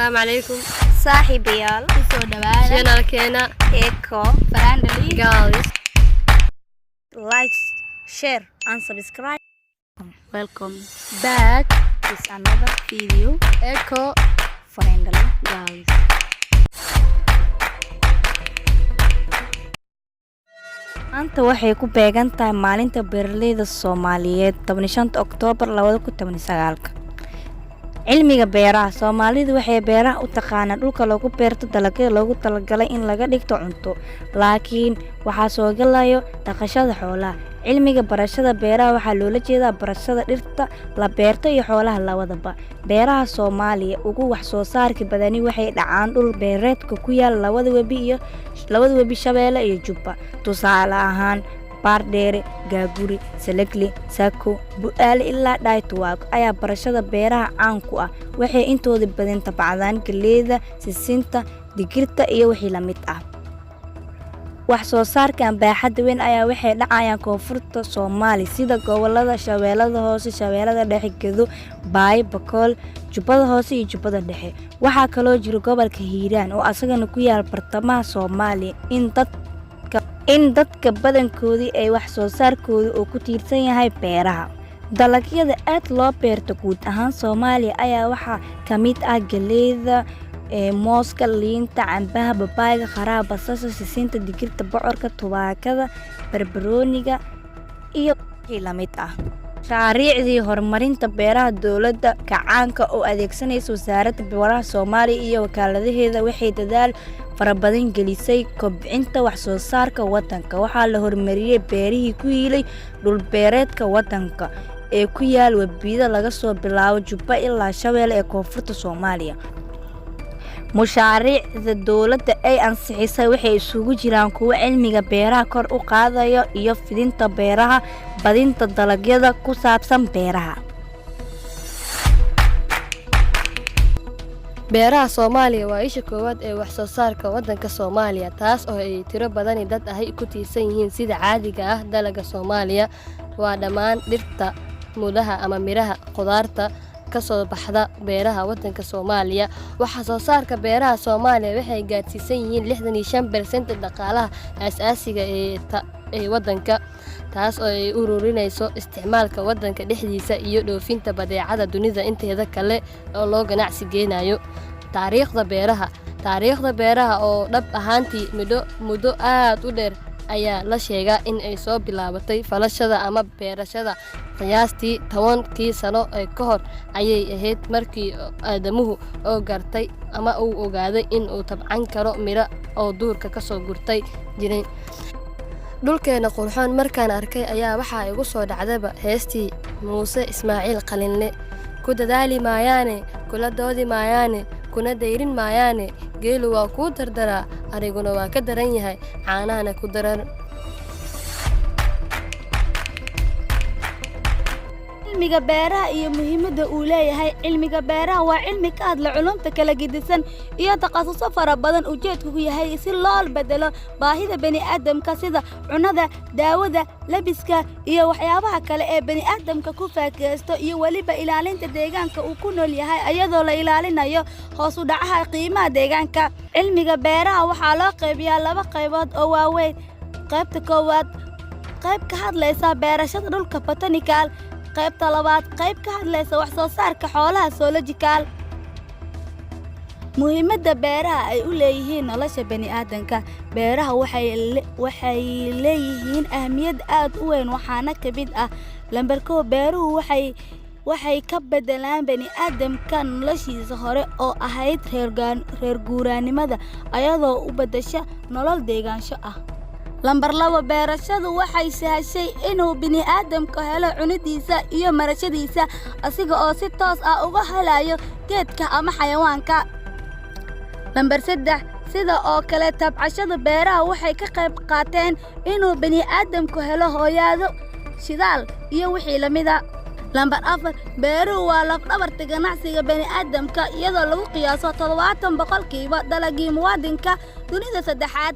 السلام عليكم saaxiibayaal kusoo dhawaada channelkeena eco Friendly Girls. like share and subscribe welcome back is another video Echo friendly guys maanta waxay ku beegan tahay maalinta beeralayda Soomaaliyeed 15 Oktoobar 2019 cilmiga beeraha Soomaalidu waxay beeraha u taqaanaan dhulka lagu beerto dalagyada loogu talagalay in laga dhigto cunto laakiin waxa soo galayo dhaqashada xoolaha cilmiga barashada beeraha waxa loola jeedaa barashada dhirta la beerto iyo xoolaha labadaba beeraha Soomaaliya ugu wax soo saarka badani waxay dhacaan dhul beereedka ku yaal labada webi Shabeelle iyo Jubba tusaale ahaan Baardheere, Gaaguri, Salakli, Sako, Bu'aale ilaa Dhaytuwaaq ayaa barashada beeraha caan ku ah waxay intooda badan tabcadaan galeeda, sisinta, digirta iyo wixii la mid ah wax soo saarka baaxad weyn ayaa waxay dhacayaan koonfurta Soomaaliya sida gobolada Shabeellada Hoose, Shabeellada Dhexe, Gedo, Baay, Bakool, Jubbada Hoose iyo Jubbada Dhexe waxa kaloo jira gobolka Hiiraan oo asagana ku yaal bartamaha Soomaaliya in dadka badankoodii ay wax soo saarkooda oo ku tiirsan yahay beeraha dalagyada aad loo beerto guud ahaan Soomaaliya ayaa waxa kamid ah galeeda mooska liinta cambaha babaayga qaraha basasha sisinta digirta bocorka tubaakada barbarooniga iyo wixii la mid ah shaariicdii horumarinta beeraha dawladda kacaanka oo adeegsanaysa wasaaradda beeraha Soomaaliya iyo wakaaladaheeda waxay dadaal farabadan gelisay kobcinta wax soo saarka wadanka waxaa la horumariyay beerihii ku hiilay dhul beereedka wadanka ee ku yaal webiyada laga soo bilaabo Jubba ilaa Shabeelle ee koonfurta Soomaaliya mushaariicda dawladda ay ansixisay waxay isugu jiraan kuwa cilmiga beeraha kor u qaadayo iyo fidinta beeraha badinta dalagyada ku saabsan beeraha beeraha Soomaaliya waa isha koowaad ee wax soo saarka wadanka Soomaaliya taas oo ay tiro badan dad ah ku tiirsan yihiin sida caadiga ah dalaga Soomaaliya waa dhamaan dhirta mudaha ama miraha qudaarta ka soo baxda beeraha wadanka Soomaaliya waxa soo saarka beeraha Soomaaliya waxay gaarsiisan yihiin 65% dhaqaalaha aasaasiga ee wadanka taas oo ay ururinayso isticmaalka wadanka dhexdiisa iyo dhoofinta badeecada dunida inteeda kale oo loo ganacsi geenayo taariikhda beeraha oo dhab ahaantii muddo aad u dheer ayaa la sheegaa in ay soo bilaabatay falashada ama beerashada qiyaastii 10 sano ee ka hor ayay ahayd markii aadamuhu oo gartay ama uu ogaaday in uu tabcan karo miro oo duurka ka soo gurtay jiray dhulkeena qurxoon markaan arkay ayaa waxa igu soo dhacdaba heestii Muuse Ismaaciil Qalinle ku dadaali maayaane kula doodi maayaane kuna dayrin maayaane geelu waa ku dardaraa ariguna waa ka daran yahay caanaana ku daran cilmiga beeraha iyo muhiimadda uu leeyahay cilmiga beeraha waa cilmi ka hadla culumta kala gedisan iyo takhasuso fara badan ujeedku yahay si loo bedelo baahida bani'aadamka sida cunada daawada labiska iyo waxyaabaha kale ee bani'aadamka ku faakeysto iyo waliba ilaalinta deegaanka uu ku nool yahay iyadoo la ilaalinayo hoos u dhaca qiimaha deegaanka cilmiga beeraha waxa loo qaybiyaa laba qaybood oo waaweyn qaybta koowaad qayb ka hadlaysa beerashada dhulka botanical qaybta labaad qayb ka hadlaysa wax soo saarka xoolaha zoological muhiimadda beeraha ay u leeyihiin nolosha bani'aadamka beeraha waxay leeyihiin ahmiyad aad u weyn waxaana ka mid ah lambarkoo beeruhu waxay ka bedelaan bani'aadamka noloshiisa hore oo ahayd reer guuraanimada ayadoo u bedesha nolol deegaansho ah lambar 2 beerashadu waxay sahashay inuu bini'aadamku helo cunidiisa iyo marashadiisa asiga oo si toos ah uga helayo geedka ama xayawaanka lambar 3 sida oo kale tabcashada beeraha waxay ka qayb qaateen inuu bini'aadamku helo hooyado shidaal iyo wixii la mid ah lambar 4 beeruhu waa laf-dhabarta ganacsiga bani'aadamka iyadoo lagu qiyaaso 70% dalagii muwaadinka dunida saddexaad